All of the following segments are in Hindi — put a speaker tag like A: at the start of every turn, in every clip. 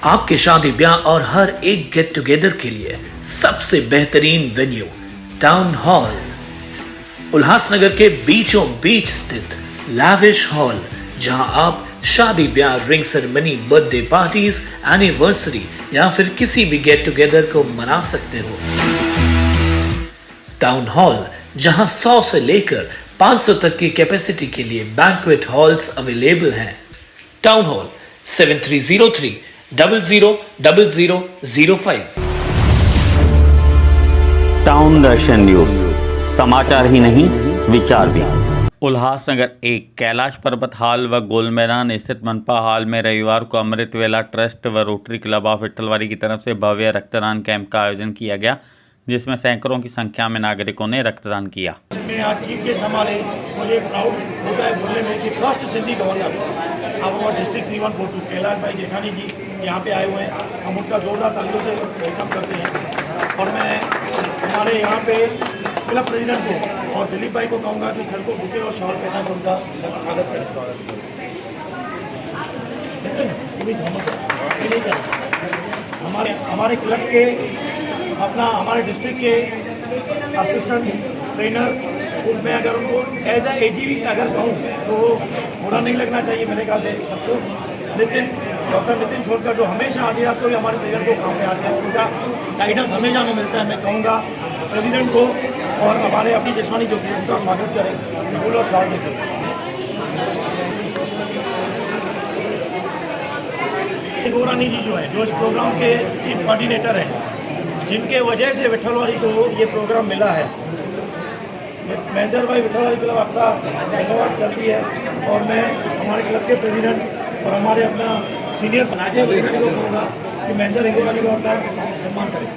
A: आपके शादी ब्याह और हर एक गेट टुगेदर के लिए सबसे बेहतरीन वेन्यू टाउन हॉल। उल्लासनगर के बीचों बीच स्थित लैविश हॉल, जहां आप शादी ब्याह, ring ceremony, birthday parties, anniversary या फिर किसी भी गेट टुगेदर को मना सकते हो। टाउन हॉल, जहां 100 से लेकर 500 तक की कैपेसिटी के लिए बैंक्वेट हॉल्स अवेलेबल हैं। Town hall 7303 000005।
B: टाउन दर्शन न्यूज, समाचार ही नहीं विचार भी। उल्लासनगर एक कैलाश पर्वत हॉल व गोल मैदान स्थित मनपा हॉल में रविवार को अमृत वेला ट्रस्ट व रोटरी क्लब ऑफ विट्ठलवाड़ी की तरफ से भव्य रक्तदान कैंप का आयोजन किया गया, जिसमें सैकड़ों की संख्या में नागरिकों ने रक्तदान किया।
C: आज चीफ गेस्ट हमारे, मुझे प्राउड होता है बोलने में कि फर्स्ट सिंधी गवर्नर अब वो डिस्ट्रिक्ट 3142 कैलाश भाई जेठानी जी यहाँ पे आए हुए हैं। हम उनका जोरदार तालियों से वेलकम करते हैं। और मैं हमारे यहाँ पे क्लब प्रेसिडेंट को और दिलीप भाई को कहूँगा कि सर को बुके और शॉल पहना कर उनका स्वागत करें। हमारे क्लब के हमारे डिस्ट्रिक्ट के असिस्टेंट ट्रेनर, मैं अगर उनको एज ए AGV अगर कहूँ तो बुरा नहीं लगना चाहिए मेरे ख्याल से सबको। डॉक्टर नितिन शोरकर जो हमेशा आधी रात को भी हमारे प्रेसिडेंट को काम पे आते हैं, उनका गाइडेंस हमेशा हमें मिलता है। मैं कहूँगा प्रेसिडेंट को और हमारे अपनी जसवानी जो भी उनका स्वागत करें, फूल और शॉल देते। गोरानी जी जो है, जो इस प्रोग्राम के चीफ कोऑर्डिनेटर हैं, जिनके वजह से विट्ठलवाड़ी को ये प्रोग्राम मिला है। महेंद्र भाई विट्ठलवाड़ी क्लब आपका धन्यवाद करती है। और मैं हमारे क्लब के प्रेसिडेंट और हमारे अपना सीनियर बनाजे को कहूँगा कि महेंद्र हिंगोरानी को अपना सम्मान करें।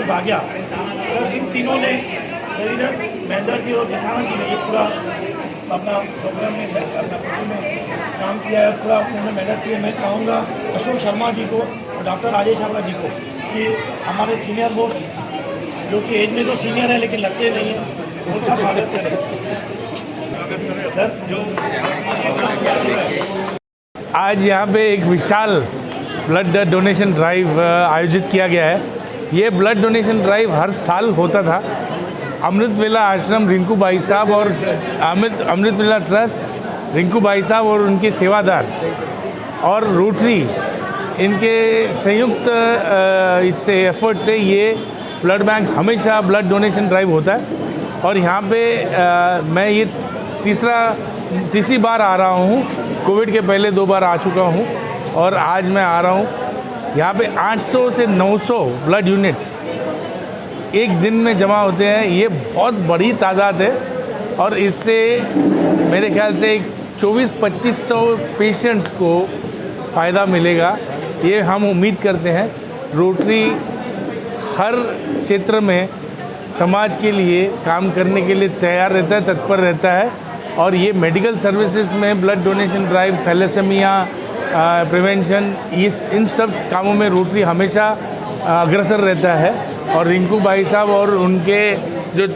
C: भाग्या सर, इन तीनों ने प्रेसिडेंट महेंद्र जी और जेठाना जी ने ये पूरा अपना प्रोग्राम में काम किया है, पूरा उन्होंने मेहनत की है। मैं कहूँगा अशोक शर्मा जी को और डॉक्टर राजेश आबरा जी को कि हमारे सीनियर मोस्ट, जो कि एज में तो सीनियर है लेकिन लगते नहीं हैं, उनका स्वागत करें सर। जो
D: आज यहाँ पे एक विशाल ब्लड डोनेशन ड्राइव आयोजित किया गया है। ये ब्लड डोनेशन ड्राइव हर साल होता था। अमृत वेला आश्रम रिंकू भाई साहब और अमृत वेला ट्रस्ट रिंकू भाई साहब और उनके सेवादार और रोटरी, इनके संयुक्त इससे एफर्ट से ये ब्लड बैंक हमेशा ब्लड डोनेशन ड्राइव होता है। और यहाँ पे मैं ये तीसरी बार आ रहा हूँ। कोविड के पहले 2 बार आ चुका हूँ और आज मैं आ रहा हूँ। यहाँ पे 800 से 900 ब्लड यूनिट्स एक दिन में जमा होते हैं। ये बहुत बड़ी तादाद है और इससे मेरे ख्याल से 2400-2500 पेशेंट्स को फ़ायदा मिलेगा, ये हम उम्मीद करते हैं। रोटरी हर क्षेत्र में समाज के लिए काम करने के लिए तैयार रहता है, तत्पर रहता है। और ये मेडिकल सर्विसेज में blood donation drive, thalassemia prevention, इन सब कामों में रोटरी हमेशा अग्रसर रहता है। और रिंकू भाई साहब और उनके जो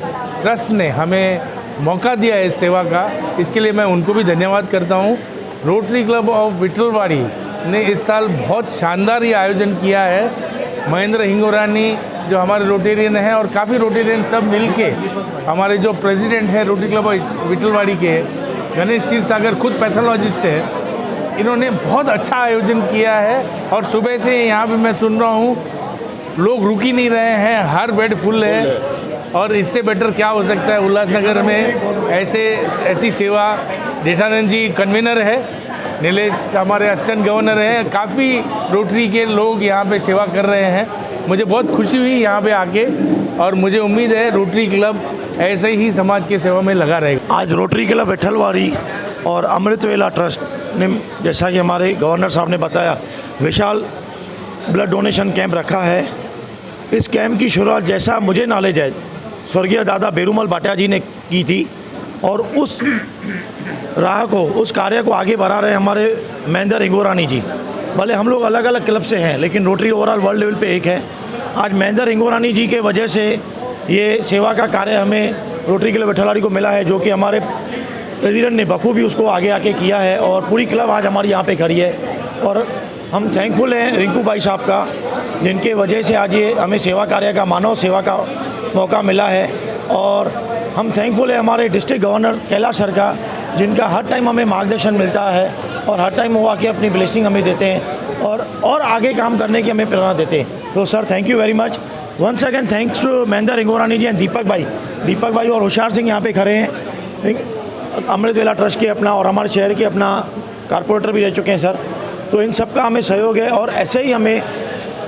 D: ट्रस्ट ने हमें मौका दिया है इस सेवा का, इसके लिए मैं उनको भी धन्यवाद करता हूँ। रोटरी क्लब ऑफ विट्ठलवाड़ी ने इस साल बहुत शानदार ये आयोजन किया है। महेंद्र हिंगोरानी जो हमारे रोटेरियन हैं और काफ़ी रोटेरियन सब मिलके, हमारे जो प्रेसिडेंट हैं रोटरी क्लब ऑफ विट्ठलवाड़ी के, गणेश क्षीर सागर, खुद पैथोलॉजिस्ट है, इन्होंने बहुत अच्छा आयोजन किया है। और सुबह से यहाँ पे मैं सुन रहा हूँ लोग रुक ही नहीं रहे हैं, हर बेड फुल है। और इससे बेटर क्या हो सकता है उल्लासनगर में ऐसी सेवा। जेठानंद जी कन्वीनर है, नीलेश हमारे असिस्टेंट गवर्नर हैं, काफ़ी रोटरी के लोग यहाँ पे सेवा कर रहे हैं। मुझे बहुत खुशी हुई यहाँ पे आके और मुझे उम्मीद है रोटरी क्लब ऐसे ही समाज की सेवा में लगा रहेगा।
C: आज रोटरी क्लब विट्ठलवाड़ी और अमृत वेला ट्रस्ट ने, जैसा कि हमारे गवर्नर साहब ने बताया, विशाल ब्लड डोनेशन कैंप रखा है। इस कैंप की शुरुआत, जैसा मुझे नॉलेज है, स्वर्गीय दादा बेरूमल भाटिया जी ने की थी और उस राह को, उस कार्य को आगे बढ़ा रहे हमारे महेंद्र हिंगोरानी जी। भले हम लोग अलग अलग क्लब से हैं लेकिन रोटरी ओवरऑल वर्ल्ड लेवल पे एक है। आज महेंद्र हिंगोरानी जी के वजह से ये सेवा का कार्य हमें रोटरी क्लब विट्ठलवाड़ी को मिला है, जो कि हमारे प्रेसिडेंट ने बखूबी उसको आगे आके किया है और पूरी क्लब आज हमारी यहाँ पे खड़ी है। और हम थैंकफुल हैं रिंकू भाई साहब का, जिनके वजह से आज ये हमें सेवा कार्य का, मानव सेवा का मौका मिला है। और हम थैंकफुल है हमारे डिस्ट्रिक्ट गवर्नर कैलाश सर का, जिनका हर टाइम हमें मार्गदर्शन मिलता है और हर टाइम वो आके अपनी ब्लेसिंग हमें देते हैं और आगे काम करने की हमें प्रेरणा देते हैं। तो sir thank you very much once again. Thanks to Mahendra Ringorani ji and Deepak भाई और होशियार सिंह यहाँ पे खड़े हैं, अमृतवेला ट्रस्ट के अपना और हमारे शहर के अपना कारपोरेटर भी रह चुके हैं सर। तो इन सब का हमें सहयोग है और ऐसे ही हमें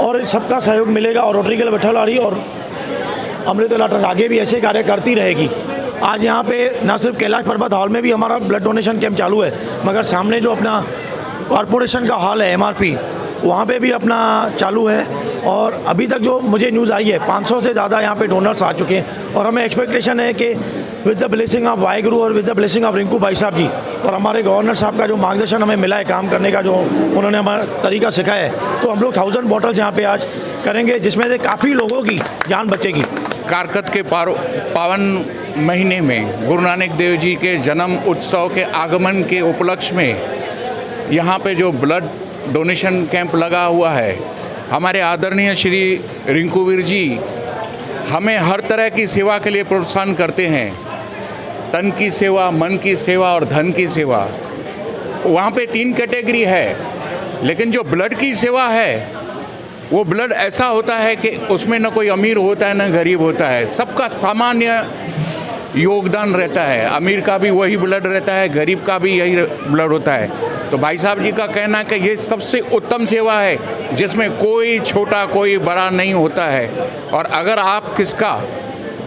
C: और सबका सहयोग मिलेगा और रोटरी क्लब विठलवाड़ी और अमृतवेला ट्रस्ट आगे भी ऐसे कार्य करती रहेगी। आज यहाँ पे न सिर्फ कैलाश पर्वत हॉल में भी हमारा ब्लड डोनेशन कैंप चालू है, मगर सामने जो अपना कॉरपोरेशन का हॉल है MRP, वहाँ पे भी अपना चालू है। और अभी तक जो मुझे न्यूज़ आई है 500 से ज़्यादा यहाँ पे डोनर्स आ चुके हैं और हमें एक्सपेक्टेशन है कि with the blessing of Waheguru और with the blessing of Rinku भाई साहब जी और हमारे गवर्नर साहब का जो मार्गदर्शन हमें मिला है काम करने का, जो उन्होंने हमारा तरीका सिखाया है, तो हम लोग 1000 बॉटल्स यहाँ पे आज करेंगे, जिसमें से काफ़ी लोगों की जान बचेगी।
E: कारकत के पावन महीने में गुरु नानक देव जी के जन्म उत्सव के आगमन के उपलक्ष्य में यहाँ पे जो ब्लड डोनेशन कैंप लगा हुआ है, हमारे आदरणीय श्री रिंकूवीर जी हमें हर तरह की सेवा के लिए प्रोत्साहन करते हैं। तन की सेवा, मन की सेवा और धन की सेवा। वहाँ पे 3 कैटेगरी है, लेकिन जो ब्लड की सेवा है वो ब्लड ऐसा होता है कि उसमें न कोई अमीर होता है न गरीब होता है, सबका सामान्य योगदान रहता है। अमीर का भी वही ब्लड रहता है, गरीब का भी यही ब्लड होता है। तो भाई साहब जी का कहना है कि ये सबसे उत्तम सेवा है जिसमें कोई छोटा कोई बड़ा नहीं होता है। और अगर आप किसका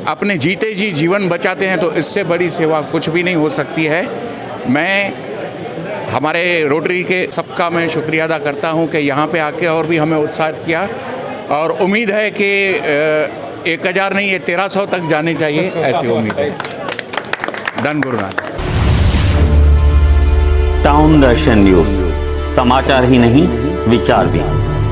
E: अपने जीते जी जीवन बचाते हैं तो इससे बड़ी सेवा कुछ भी नहीं हो सकती है। मैं हमारे रोटरी के सबका मैं शुक्रिया अदा करता हूं कि यहाँ पे आके और भी हमें उत्साहित किया और उम्मीद है कि 1000 नहीं, ये 1300 तक जाने चाहिए, ऐसी उम्मीद है। धन गुरु नानक।
B: टाउन दर्शन न्यूज़, समाचार ही नहीं विचार भी।